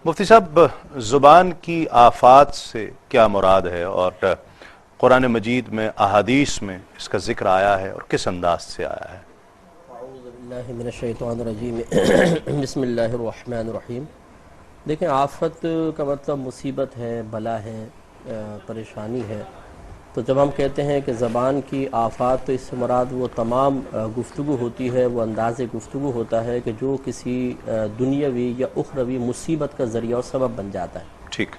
مفتی صاحب، زبان کی آفات سے کیا مراد ہے اور قرآن مجید میں احادیث میں اس کا ذکر آیا ہے اور کس انداز سے آیا ہے؟ اعوذ باللہ من الشیطان الرجیم بسم اللہ الرحمن الرحیم۔ دیکھیں، آفت کا مطلب مصیبت ہے، بلا ہے، پریشانی ہے۔ تو جب ہم کہتے ہیں کہ زبان کی آفات، تو اس سے مراد وہ تمام گفتگو ہوتی ہے، وہ انداز گفتگو ہوتا ہے کہ جو کسی دنیاوی یا اخروی مصیبت کا ذریعہ اور سبب بن جاتا ہے۔ ٹھیک۔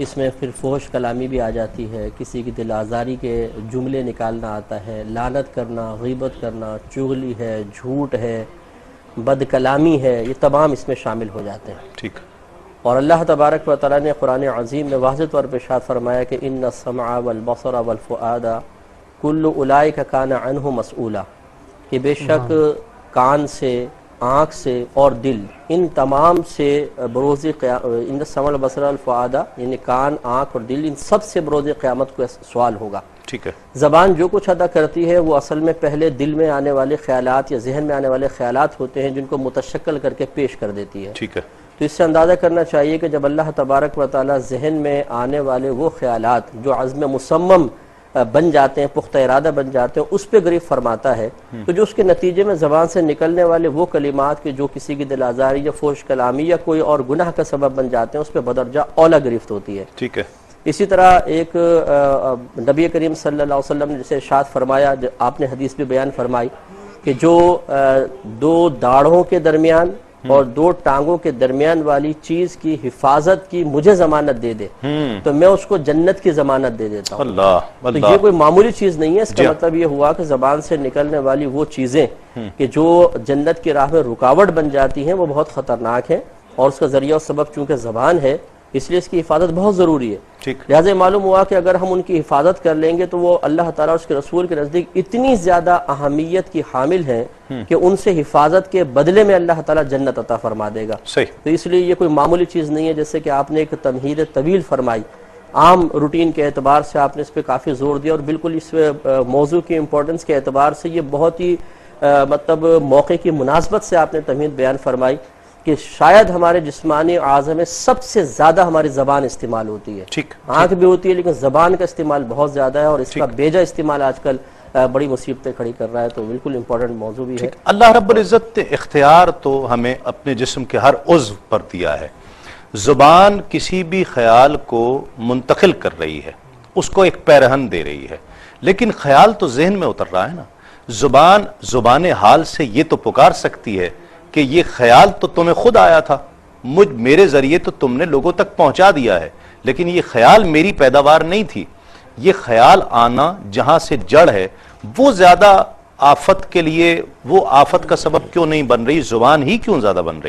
اس میں پھر فحش کلامی بھی آ جاتی ہے، کسی کی دل آزاری کے جملے نکالنا آتا ہے، لعنت کرنا، غیبت کرنا، چغلی ہے، جھوٹ ہے، بد کلامی ہے، یہ تمام اس میں شامل ہو جاتے ہیں۔ ٹھیک۔ اور اللہ تبارک و تعالیٰ نے قرآن عظیم میں واضح طور پہ ارشاد فرمایا کہ ان السمع والبصر والفؤاد کل اولئک کان عنہ مسئولا، کہ بے شک کان سے، آنکھ سے اور دل، ان تمام سے بروز ان السمع والبصر والفؤاد، یعنی کان، آنکھ اور دل، ان سب سے بروز قیامت کو سوال ہوگا۔ ٹھیک ہے۔ زبان جو کچھ ادا کرتی ہے وہ اصل میں پہلے دل میں آنے والے خیالات یا ذہن میں آنے والے خیالات ہوتے ہیں، جن کو متشکل کر کے پیش کر دیتی ہے۔ ٹھیک ہے۔ تو اس سے اندازہ کرنا چاہیے کہ جب اللہ تبارک و تعالیٰ ذہن میں آنے والے وہ خیالات جو عزم مصمم بن جاتے ہیں، پختہ ارادہ بن جاتے ہیں، اس پہ گرفت فرماتا ہے، تو جو اس کے نتیجے میں زبان سے نکلنے والے وہ کلمات کہ جو کسی کی دل آزاری یا فحش کلامی یا کوئی اور گناہ کا سبب بن جاتے ہیں، اس پہ بدرجہ اولیٰ گرفت ہوتی ہے۔ ٹھیک ہے۔ اسی طرح ایک نبی کریم صلی اللہ علیہ وسلم نے جسے ارشاد فرمایا، آپ نے حدیث بھی بیان فرمائی کہ جو دو داڑھوں کے درمیان اور دو ٹانگوں کے درمیان والی چیز کی حفاظت کی مجھے ضمانت دے دے تو میں اس کو جنت کی ضمانت دے دیتا ہوں۔ تو یہ کوئی معمولی چیز نہیں ہے، اس کا مطلب یہ ہوا کہ زبان سے نکلنے والی وہ چیزیں کہ جو جنت کی راہ میں رکاوٹ بن جاتی ہیں، وہ بہت خطرناک ہیں، اور اس کا ذریعہ و سبب چونکہ زبان ہے، اس لیے اس کی حفاظت بہت ضروری ہے۔ لہٰذا معلوم ہوا کہ اگر ہم ان کی حفاظت کر لیں گے تو وہ اللہ تعالیٰ اور اس کے رسول کے نزدیک اتنی زیادہ اہمیت کی حامل ہیں کہ ان سے حفاظت کے بدلے میں اللہ تعالیٰ جنت عطا فرما دے گا۔ تو اس لیے یہ کوئی معمولی چیز نہیں ہے، جیسے کہ آپ نے ایک تمہید طویل فرمائی، عام روٹین کے اعتبار سے آپ نے اس پہ کافی زور دیا، اور بالکل اس موضوع کی امپورٹنس کے اعتبار سے یہ بہت ہی مطلب موقع کی مناسبت سے آپ نے تمہید بیان فرمائی کہ شاید ہمارے جسمانی اعضاء میں سب سے زیادہ ہماری زبان استعمال ہوتی ہے۔ آنکھ بھی ہوتی ہے، لیکن زبان کا استعمال بہت زیادہ ہے، اور اس کا بیجا استعمال آج کل بڑی مصیبتیں کھڑی کر رہا ہے، تو بالکل امپورٹنٹ موضوع بھی ہے۔ اللہ رب العزت نے اختیار تو ہمیں اپنے جسم کے ہر عضو پر دیا ہے۔ زبان کسی بھی خیال کو منتقل کر رہی ہے، اس کو ایک پیرہن دے رہی ہے، لیکن خیال تو ذہن میں اتر رہا ہے نا۔ زبان حال سے یہ تو پکار سکتی ہے کہ یہ خیال تو تمہیں خود آیا تھا، میرے ذریعے تو تم نے لوگوں تک پہنچا دیا ہے، لیکن یہ خیال میری پیداوار نہیں تھی۔ یہ خیال آنا جہاں سے جڑ ہے، وہ زیادہ آفت کے لیے، وہ آفت کا سبب کیوں نہیں بن رہی؟ زبان ہی کیوں زیادہ بن رہی؟